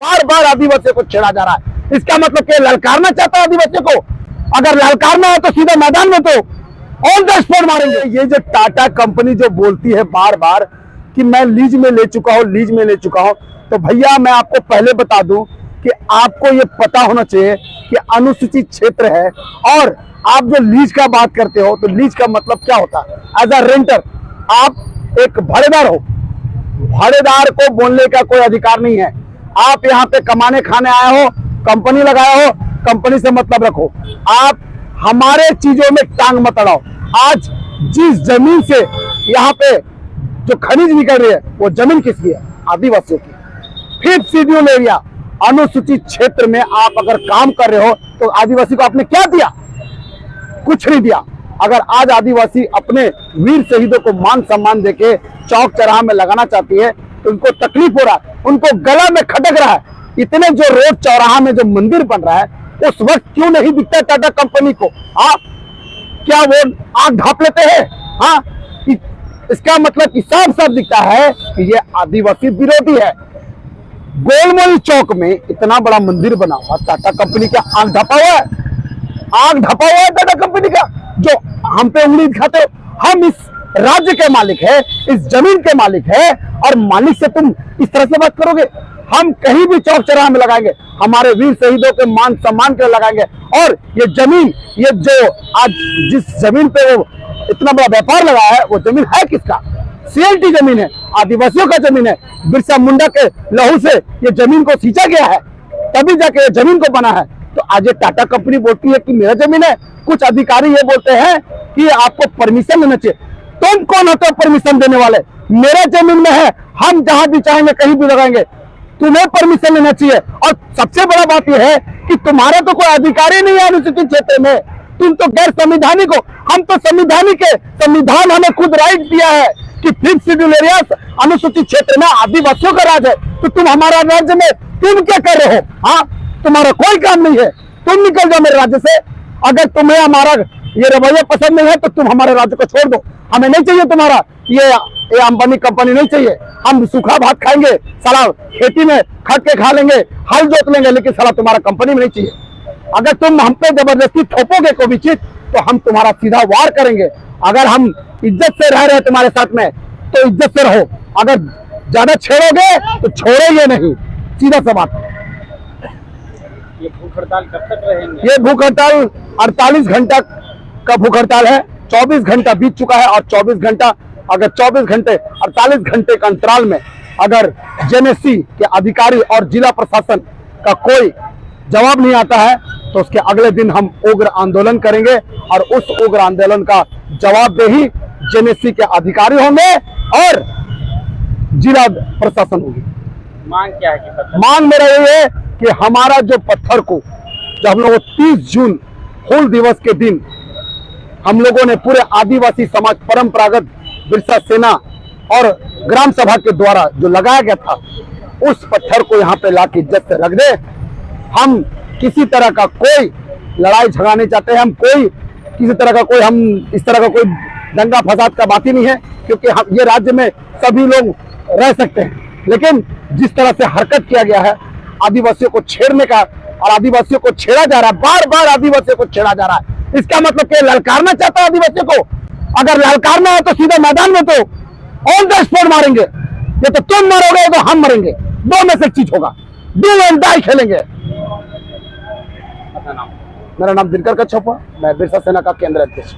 बार बार आदिवासियों को छेड़ा जा रहा है। इसका मतलब क्या ललकारना चाहता है आदिवासियों को? अगर ललकारना है तो सीधे मैदान में तो ऑन द स्पॉट मारेंगे। ये जो टाटा कंपनी जो बोलती है बार बार कि मैं लीज में ले चुका हूं, लीज में ले चुका हूं, तो भैया मैं आपको पहले बता दूं कि आपको ये पता होना चाहिए कि अनुसूचित क्षेत्र है और आप जो लीज का बात करते हो तो लीज का मतलब क्या होता है? एज अ रेंटर आप एक भाड़ेदार हो, भाड़ेदार को बोलने का कोई अधिकार नहीं है। आप यहाँ पे कमाने खाने आए हो, कंपनी लगाए हो, कंपनी से मतलब रखो। आप हमारे चीजों में टांग मत अड़ाओ। आज जिस जमीन से यहाँ पे जो खनिज निकल रही है वो जमीन किसकी है? आदिवासियों की। 5th शेड्यूल एरिया अनुसूचित क्षेत्र में आप अगर काम कर रहे हो तो आदिवासी को आपने क्या दिया? कुछ नहीं दिया। अगर आज आदिवासी अपने वीर शहीदों को मान सम्मान देके चौक चौराहा में लगाना चाहती है तो उनको तकलीफ हो रहा है, उनको गला में खटक रहा है। इतने जो रोड चौराहा में जो मंदिर बन रहा है उस वक्त क्यों नहीं दिखता टाटा कंपनी को? हाँ, क्या वो आंख ढांप लेते हैं? हाँ, इसका मतलब कि साफ साफ दिखता है कि ये आदिवासी विरोधी है। गोलमोल चौक में इतना बड़ा मंदिर बना हुआ, टाटा कंपनी का आंख ढपा हुआ है, आंख ढपा हुआ है टाटा कंपनी का। जो हम पे उंगली दिखाते हो, हम इस राज्य के मालिक है, इस जमीन के मालिक है और मालिक से तुम इस तरह से बात करोगे? हम कहीं भी चौक चौराहा में लगाएंगे, हमारे वीर शहीदों के मान सम्मान के लिए लगाएंगे। और ये जमीन, ये जो आज जिस जमीन पे वो इतना बड़ा व्यापार लगाया है वो जमीन है किसका? सीएलटी जमीन है, आदिवासियों का जमीन है। बिरसा मुंडा के लहू से ये जमीन को सींचा गया है, तभी जाके ये जमीन को बना है। तो आज ये टाटा कंपनी बोलती है कि मेरा जमीन है। कुछ अधिकारी ये बोलते हैं कि आपको परमिशन लेना चाहिए। तुम कौन होते हो परमिशन देने वाले? मेरा जमीन में है, हम जहां भी चाहेंगे कहीं भी लगाएंगे, तुम्हें परमिशन लेना चाहिए। और सबसे बड़ा बात यह है कि तुम्हारा तो कोई अधिकारी नहीं है अनुसूचित क्षेत्र में, तुम तो गैर संवैधानिक हो। हम तो संवैधानिक है, संविधान हमें खुद राइट दिया है कि 5th शेड्यूल एरिया अनुसूचित क्षेत्र में आदिवासियों का राज है। तो तुम हमारा राज्य में तुम क्या कर रहे हो? हाँ, तुम्हारा कोई काम नहीं है, तुम निकल जाओ मेरे राज्य से। अगर तुम्हें हमारा ये रवैया पसंद नहीं है तो तुम हमारे राज्य को छोड़ दो। हमें नहीं चाहिए तुम्हारा ये अंबानी कंपनी नहीं चाहिए। हम सूखा भात खाएंगे, साला खेती में खट के खा लेंगे, हल जोत लेंगे, लेकिन साला तुम्हारा कंपनी में नहीं चाहिए। अगर तुम हम पे जबरदस्ती थोपोगे कोई भी चीज तो हम तुम्हारा सीधा वार करेंगे। अगर हम इज्जत से रह रहे तुम्हारे साथ में तो इज्जत से रहो, अगर ज्यादा छेड़ोगे तो छोड़ेंगे नहीं, सीधा सा बात। ये भूख हड़ताल कब तक रहेंगे? ये भूख हड़ताल 48 घंटा का भूख हड़ताल है। 24 घंटा बीत चुका है और 24 घंटा, अगर 24 घंटे 48 घंटे का अंतराल में अगर जेएनएससी के अधिकारी और जिला प्रशासन का कोई जवाब नहीं आता है तो उसके अगले दिन हम उग्र आंदोलन करेंगे और उस उग्र आंदोलन का जवाबदेही जेएनएससी के अधिकारी होंगे और जिला प्रशासन होगी। मांग क्या है कि मांग मेरा ये है कि हमारा जो पत्थर को, जब हम लोग 30 जून हूल दिवस के दिन हम लोगों ने पूरे आदिवासी समाज परंपरागत बिरसा सेना और ग्राम सभा के द्वारा जो लगाया गया था, उस पत्थर को यहाँ पे लाके इज्जत से रख दे। हम किसी तरह का कोई लड़ाई झगड़ा नहीं चाहते हैं, हम कोई किसी तरह का कोई, हम इस तरह का कोई दंगा फसाद का बात ही नहीं है, क्योंकि हम ये राज्य में सभी लोग रह सकते हैं। लेकिन जिस तरह से हरकत किया गया है आदिवासियों को छेड़ने का, और आदिवासियों को छेड़ा जा रहा है, बार बार आदिवासियों को छेड़ा जा रहा है, इसका मतलब क्या ललकारना चाहता है आदिवासियों को? अगर ललकारना है तो सीधे मैदान में तो ऑन द स्पॉट मारेंगे। ये तो तुम मरोगे तो हम मरेंगे, दो में से एक चीज होगा, डू एंड डाई खेलेंगे। मेरा नाम दिनकर कच्छप, मैं बिरसा सेना का केंद्र अध्यक्ष।